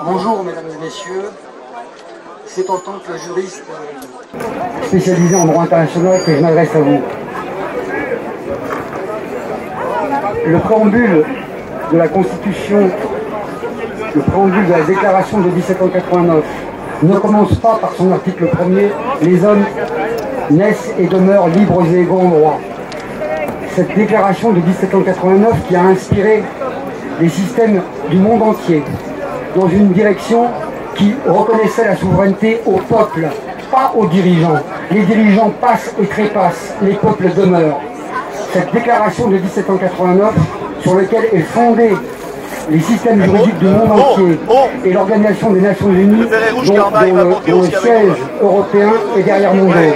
Bonjour mesdames et messieurs, c'est en tant que juriste spécialisé en droit international que je m'adresse à vous. Le préambule de la Constitution, le préambule de la Déclaration de 1789 ne commence pas par son article 1er « Les hommes naissent et demeurent libres et égaux en droit ». Cette déclaration de 1789 qui a inspiré les systèmes du monde entier dans une direction qui reconnaissait la souveraineté au peuple, pas aux dirigeants. Les dirigeants passent et trépassent, les peuples demeurent. Cette déclaration de 1789, sur laquelle est fondé les systèmes juridiques du monde entier et l'Organisation des Nations Unies, dont le siège européen est derrière mon dos,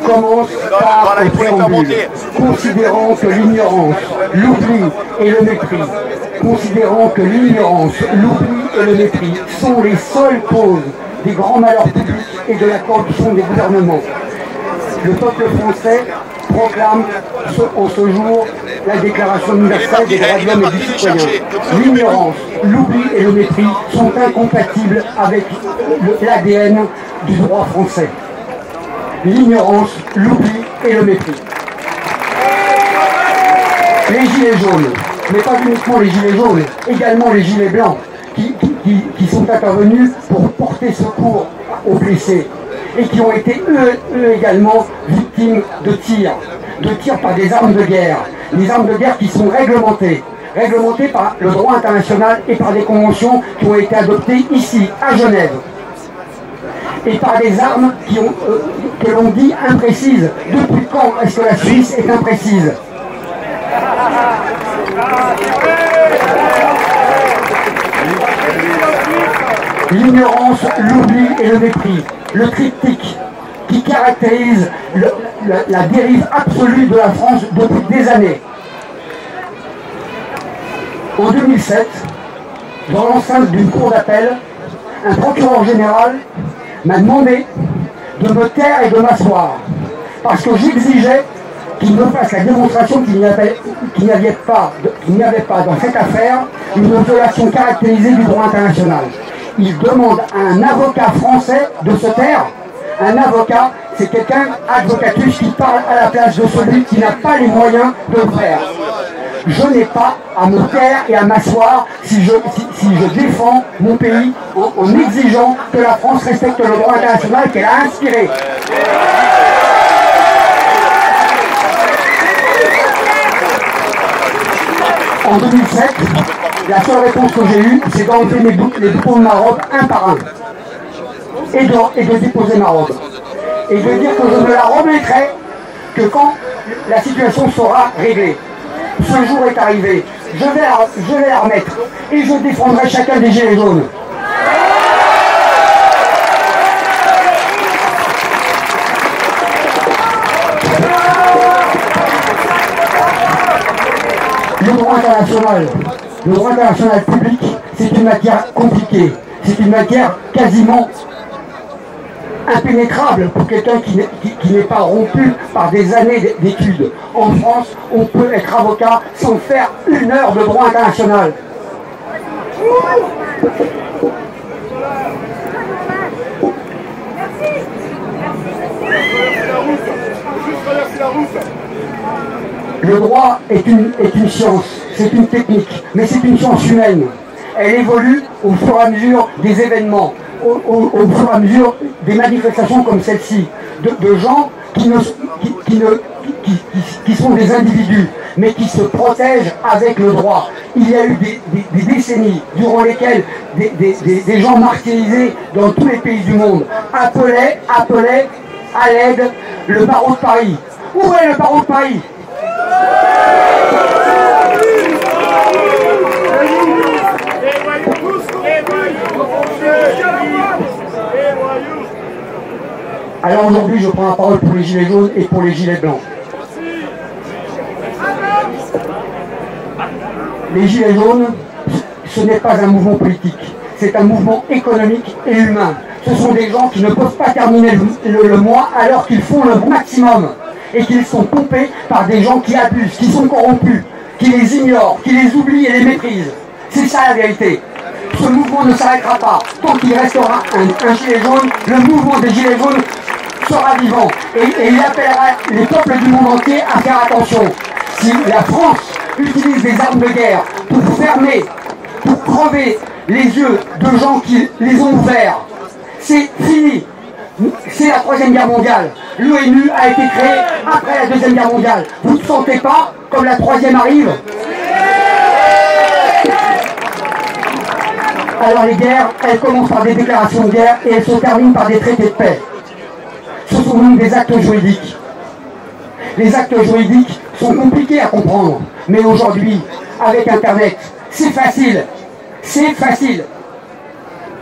commence par un préambule, considérant que l'ignorance, l'oubli et le mépris, considérant que l'ignorance, l'oubli et le mépris sont les seules causes des grands malheurs publics et de la corruption des gouvernements. Le peuple français proclame en ce jour la Déclaration universelle des droits de l'homme et du citoyen. L'ignorance, l'oubli et le mépris sont incompatibles avec l'ADN du droit français. L'ignorance, l'oubli et le mépris. Les gilets jaunes, mais pas uniquement les gilets jaunes, également les gilets blancs, qui sont intervenus pour porter secours aux blessés et qui ont été eux également victimes de tirs par des armes de guerre. Des armes de guerre qui sont réglementées par le droit international et par des conventions qui ont été adoptées ici, à Genève. Et par des armes que l'on dit imprécises. Depuis quand est-ce que la Suisse est imprécise ? L'ignorance, l'oubli et le mépris, le triptyque qui caractérise la dérive absolue de la France depuis des années. En 2007, dans l'enceinte d'une cour d'appel, un procureur général m'a demandé de me taire et de m'asseoir, parce que j'exigeais qu'il me fasse la démonstration qu'il n'y avait pas dans cette affaire une violation caractérisée du droit international. Il demande à un avocat français de se taire. Un avocat, c'est quelqu'un, advocatus, qui parle à la place de celui qui n'a pas les moyens de le faire. Je n'ai pas à me taire et à m'asseoir si je défends mon pays en exigeant que la France respecte le droit international qu'elle a inspiré. En 2007, la seule réponse que j'ai eue, c'est d'enlever les boutons de ma robe un par un. Et de déposer ma robe. Et de dire que je ne la remettrai que quand la situation sera réglée. Ce jour est arrivé. Je vais la remettre. Et je défendrai chacun des gilets jaunes. Le droit international public, c'est une matière compliquée, c'est une matière quasiment impénétrable pour quelqu'un qui n'est pas rompu par des années d'études. En France, on peut être avocat sans faire une heure de droit international. Le droit est une science, c'est une technique, mais c'est une science humaine. Elle évolue au fur et à mesure des événements, au fur et à mesure des manifestations comme celle-ci, de gens qui sont des individus, mais qui se protègent avec le droit. Il y a eu des décennies durant lesquelles des gens martyrisés dans tous les pays du monde appelaient à l'aide le barreau de Paris. Où est le barreau de Paris ? Alors aujourd'hui, je prends la parole pour les gilets jaunes et pour les gilets blancs. Les gilets jaunes, ce n'est pas un mouvement politique, c'est un mouvement économique et humain. Ce sont des gens qui ne peuvent pas terminer le mois alors qu'ils font le maximum et qu'ils sont pompés par des gens qui abusent, qui sont corrompus, qui les ignorent, qui les oublient et les méprisent. C'est ça la vérité. ce mouvement ne s'arrêtera pas. Tant qu'il restera un gilet jaune, le mouvement des gilets jaunes sera vivant. Et il appellera les peuples du monde entier à faire attention. Si la France utilise des armes de guerre pour fermer, pour crever les yeux de gens qui les ont ouverts, c'est fini. C'est la Troisième Guerre mondiale. L'ONU a été créée après la Deuxième Guerre mondiale. Vous ne sentez pas comme la troisième arrive? Alors les guerres, elles commencent par des déclarations de guerre et elles se terminent par des traités de paix. Ce sont donc des actes juridiques. Les actes juridiques sont compliqués à comprendre. Mais aujourd'hui, avec Internet, c'est facile. C'est facile.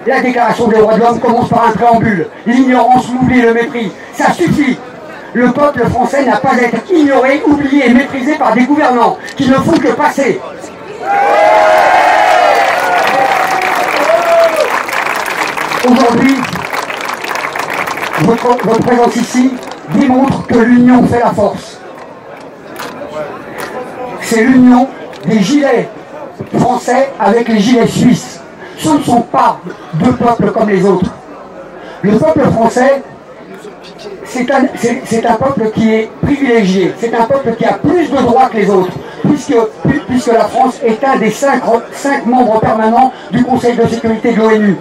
La déclaration des droits de l'homme commence par un préambule. L'ignorance, l'oubli, le mépris. Ça suffit. Le peuple français n'a pas à être ignoré, oublié et méprisé par des gouvernants qui ne font que passer. Aujourd'hui, votre présence ici démontre que l'union fait la force. C'est l'union des gilets français avec les gilets suisses. Ce ne sont pas deux peuples comme les autres. Le peuple français, c'est un peuple qui est privilégié. C'est un peuple qui a plus de droits que les autres, puisque la France est un des cinq membres permanents du Conseil de sécurité de l'ONU.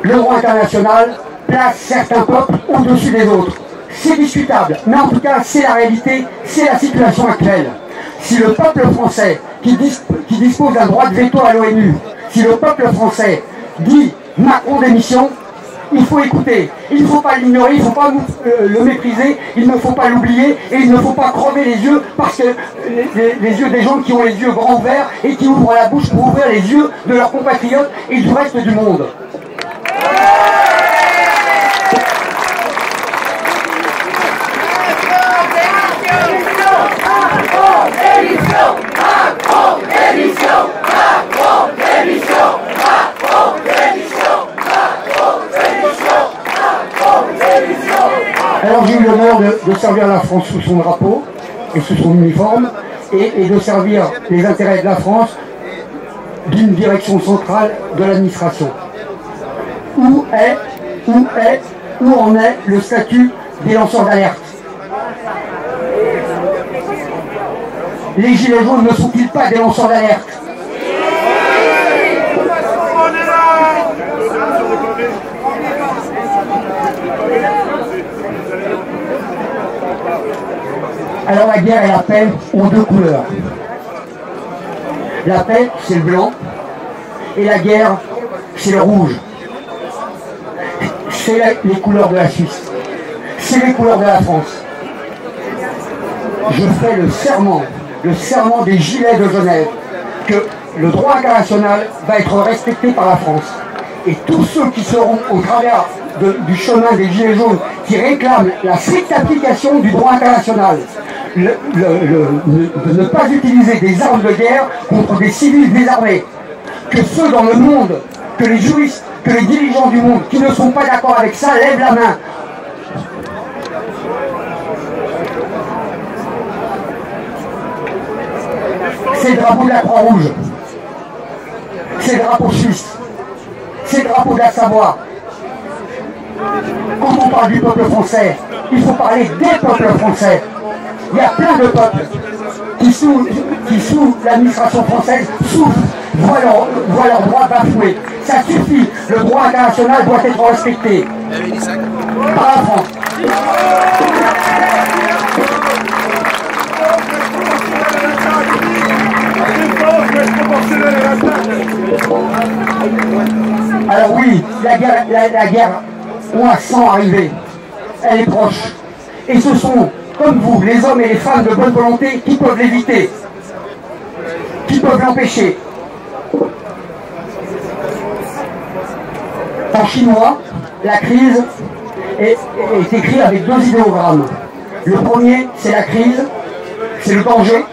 Le droit international place certains peuples au-dessus des autres. C'est discutable, mais en tout cas, c'est la réalité, c'est la situation actuelle. Si le peuple français, qui dispose d'un droit de veto à l'ONU, si le peuple français dit Macron démission, il faut écouter. Il ne faut pas l'ignorer, il ne faut pas le mépriser, il ne faut pas l'oublier et il ne faut pas crever les yeux parce que les yeux des gens qui ont les yeux grands ouverts et qui ouvrent la bouche pour ouvrir les yeux de leurs compatriotes et du reste du monde. Alors j'ai eu l'honneur de servir la France sous son drapeau et sous son uniforme et de servir les intérêts de la France d'une direction centrale de l'administration. Où en est le statut des lanceurs d'alerte? Les gilets jaunes ne sont-ils pas des lanceurs d'alerte? Alors la guerre et la paix ont deux couleurs. La paix, c'est le blanc, et la guerre, c'est le rouge. C'est les couleurs de la Suisse. C'est les couleurs de la France. Je fais le serment des gilets de Genève, que le droit international va être respecté par la France. Et tous ceux qui seront au travers du chemin des gilets jaunes, qui réclament la stricte application du droit international, de ne pas utiliser des armes de guerre contre des civils désarmés, que ceux dans le monde, que les juristes, que les dirigeants du monde qui ne sont pas d'accord avec ça lèvent la main. C'est le drapeau de la Croix-Rouge, c'est le drapeau suisse, c'est le drapeau de la Savoie. Quand on parle du peuple français, il faut parler des peuples français. Il y a plein de peuples qui sous l'administration française souffrent, voient leurs droits bafoués. Ça suffit, le droit international doit être respecté par la France. Alors oui, la guerre, on la sent arriver, elle est proche. Et ce sont, comme vous, les hommes et les femmes de bonne volonté, qui peuvent l'éviter, qui peuvent l'empêcher. En chinois, la crise est écrite avec deux idéogrammes. Le premier, c'est la crise, c'est le danger,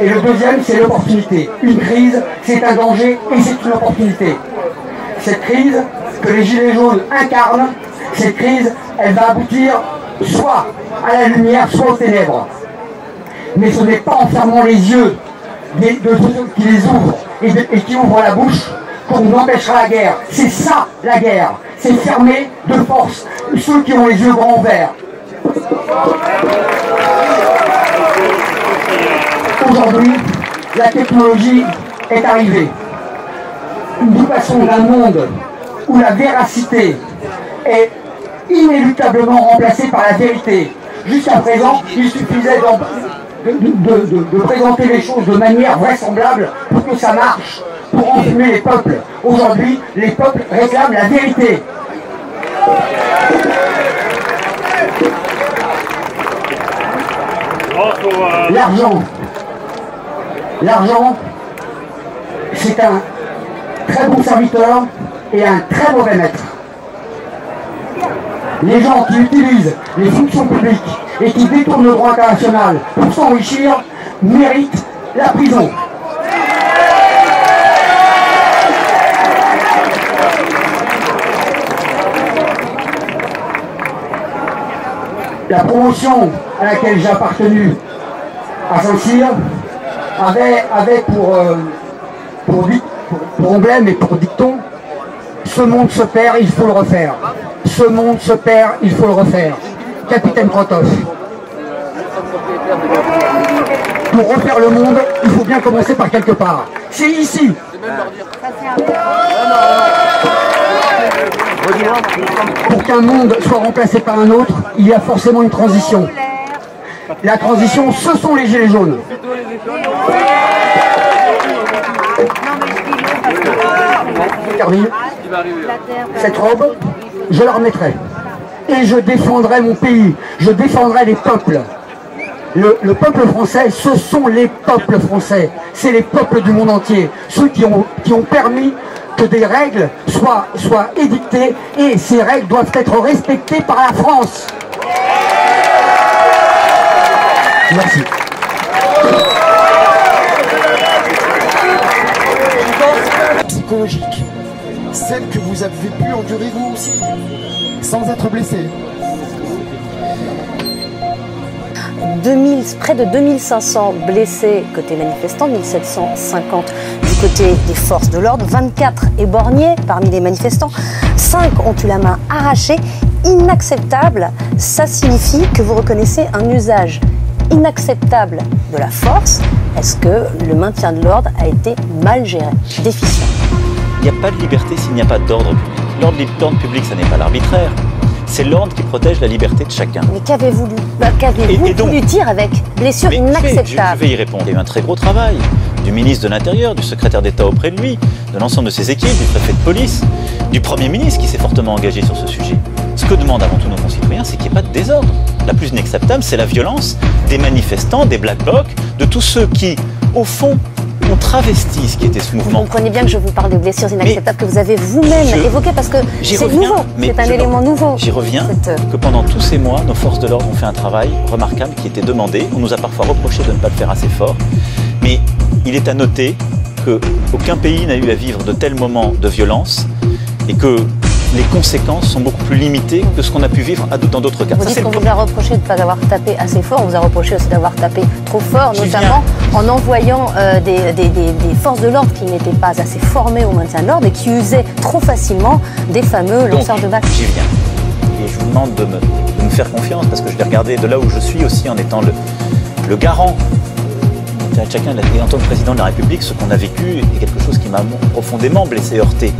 et le deuxième, c'est l'opportunité. Une crise, c'est un danger et c'est une opportunité. Cette crise que les Gilets jaunes incarnent, cette crise, elle va aboutir soit à la lumière, soit aux ténèbres. Mais ce n'est pas en fermant les yeux de ceux qui les ouvrent et qui ouvrent la bouche qu'on empêchera la guerre. C'est ça la guerre. C'est fermer de force ceux qui ont les yeux grands ouverts. Aujourd'hui, la technologie est arrivée. Nous passons d'un monde où la véracité est inéluctablement remplacée par la vérité. Jusqu'à présent, il suffisait de présenter les choses de manière vraisemblable pour que ça marche, pour enfumer les peuples. Aujourd'hui, les peuples réclament la vérité. L'argent, c'est un très bon serviteur et un très mauvais maître. Les gens qui utilisent les fonctions publiques et qui détournent le droit international pour s'enrichir méritent la prison. La promotion à laquelle j'ai appartenu à Saint-Cyr avait pour emblème et pour dicton: ce monde se perd, il faut le refaire. Ce monde se perd, il faut le refaire. Capitaine Krotov. Pour refaire le monde, il faut bien commencer par quelque part. C'est ici. Pour qu'un monde soit remplacé par un autre, il y a forcément une transition. La transition, ce sont les gilets jaunes. Cette robe, je la remettrai. Et je défendrai mon pays, je défendrai les peuples. Le peuple français, ce sont les peuples français. C'est les peuples du monde entier. Ceux qui ont permis que des règles soient édictées, et ces règles doivent être respectées par la France. Merci. Psychologique, celle que vous avez pu endurer vous aussi, sans être blessé. Près de 2500 blessés côté manifestants, 1750 du côté des forces de l'ordre, 24 éborgnés parmi les manifestants, 5 ont eu la main arrachée. Inacceptable, ça signifie que vous reconnaissez un usage inacceptable de la force. Est-ce que le maintien de l'ordre a été mal géré, déficient? Il n'y a pas de liberté s'il n'y a pas d'ordre public. L'ordre public, ça n'est pas l'arbitraire. C'est l'ordre qui protège la liberté de chacun. Mais qu'avez-vous voulu dire avec blessure inacceptable? Je vais y répondre. Il y a eu un très gros travail du ministre de l'Intérieur, du secrétaire d'État auprès de lui, de l'ensemble de ses équipes, du préfet de police, du Premier ministre qui s'est fortement engagé sur ce sujet. Ce que demandent avant tout nos concitoyens, c'est qu'il n'y ait pas de désordre. La plus inacceptable, c'est la violence des manifestants, des Black Blocs, de tous ceux qui, au fond, ont travesti ce qui était ce mouvement. Vous comprenez bien que je vous parle des blessures inacceptables que vous avez vous-même évoquées, parce que c'est nouveau, c'est un élément nouveau. J'y reviens que pendant tous ces mois, nos forces de l'ordre ont fait un travail remarquable qui était demandé. On nous a parfois reproché de ne pas le faire assez fort, mais il est à noter qu'aucun pays n'a eu à vivre de tels moments de violence et que les conséquences sont beaucoup plus limitées que ce qu'on a pu vivre dans d'autres cas. Vous dites qu'on vous a reproché de ne pas avoir tapé assez fort, on vous a reproché aussi d'avoir tapé trop fort, notamment en envoyant des forces de l'ordre qui n'étaient pas assez formées au maintien de l'ordre et qui usaient trop facilement des fameux lanceurs de balles. J'y viens. Et je vous demande de me faire confiance, parce que je vais regarder de là où je suis aussi en étant le garant. Chacun, et en tant que président de la République, ce qu'on a vécu est quelque chose qui m'a profondément blessé, heurté.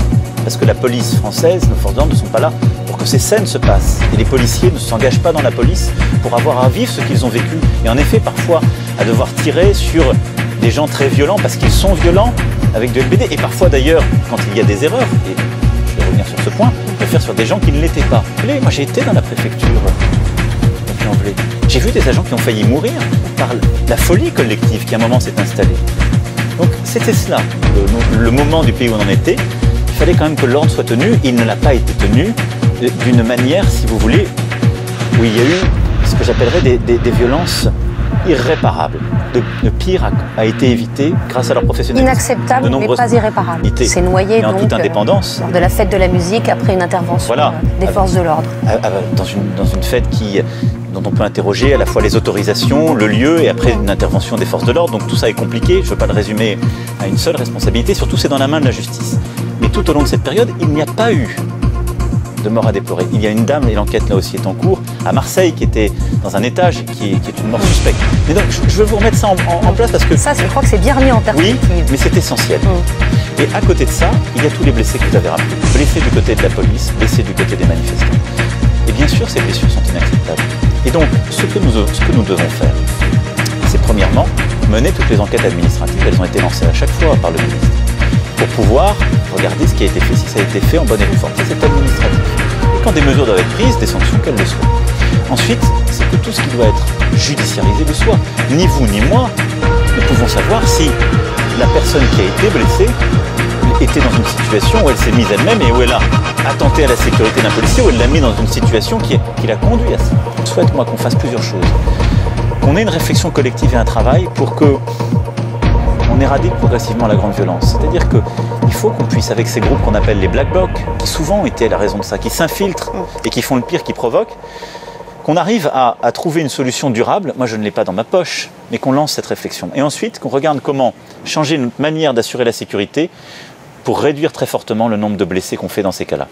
Parce que la police française, nos forces de l'ordre ne sont pas là pour que ces scènes se passent. Et les policiers ne s'engagent pas dans la police pour avoir à vivre ce qu'ils ont vécu. Et en effet, parfois, à devoir tirer sur des gens très violents, parce qu'ils sont violents, avec de LBD. Et parfois d'ailleurs, quand il y a des erreurs, et je vais revenir sur ce point, le faire sur des gens qui ne l'étaient pas. Moi j'ai été dans la préfecture de Puy-en-Velay. J'ai vu des agents qui ont failli mourir par la folie collective qui à un moment s'est installée. Donc c'était cela, le moment du pays où on en était. Il fallait quand même que l'ordre soit tenu. Il ne l'a pas été tenu d'une manière, si vous voulez, où il y a eu ce que j'appellerais des violences irréparables. Le pire a été évité grâce à leur professionnalisme. Inacceptable, mais pas irréparable. C'est noyé donc, en toute indépendance. De la fête de la musique après une intervention des forces de l'ordre. Dans une fête qui dont on peut interroger à la fois les autorisations, le lieu et après une intervention des forces de l'ordre. Donc tout ça est compliqué, je ne veux pas le résumer à une seule responsabilité, surtout c'est dans la main de la justice. Mais tout au long de cette période, il n'y a pas eu de mort à déplorer. Il y a une dame, et l'enquête là aussi est en cours, à Marseille, qui était dans un étage, qui est une mort suspecte. Mais donc je veux vous remettre ça en place parce que... Ça, je crois que c'est bien remis en perspective. Oui, mais c'est essentiel. Et à côté de ça, il y a tous les blessés que vous avez rappelés. Blessés du côté de la police, blessés du côté des manifestants. Et bien sûr, ces blessures sont inacceptables. Et donc, ce que nous devons faire, c'est premièrement mener toutes les enquêtes administratives. Elles ont été lancées à chaque fois par le ministre, pour pouvoir regarder ce qui a été fait, si ça a été fait en bonne et due forme. C'est administratif. Et quand des mesures doivent être prises, des sanctions, qu'elles le soient. Ensuite, c'est que tout ce qui doit être judiciarisé le soit. Ni vous ni moi ne pouvons savoir si la personne qui a été blessée était dans une situation où elle s'est mise elle-même et où elle a attenté à la sécurité d'un policier, où elle l'a mis dans une situation qui l'a conduit à ça. Je souhaite, moi, qu'on fasse plusieurs choses. Qu'on ait une réflexion collective et un travail pour que on éradique progressivement la grande violence. C'est-à-dire qu'il faut qu'on puisse, avec ces groupes qu'on appelle les Black Blocs, qui souvent ont été la raison de ça, qui s'infiltrent et qui font le pire, qui provoquent, qu'on arrive à trouver une solution durable. Moi, je ne l'ai pas dans ma poche, mais qu'on lance cette réflexion. Et ensuite, qu'on regarde comment changer notre manière d'assurer la sécurité pour réduire très fortement le nombre de blessés qu'on fait dans ces cas-là.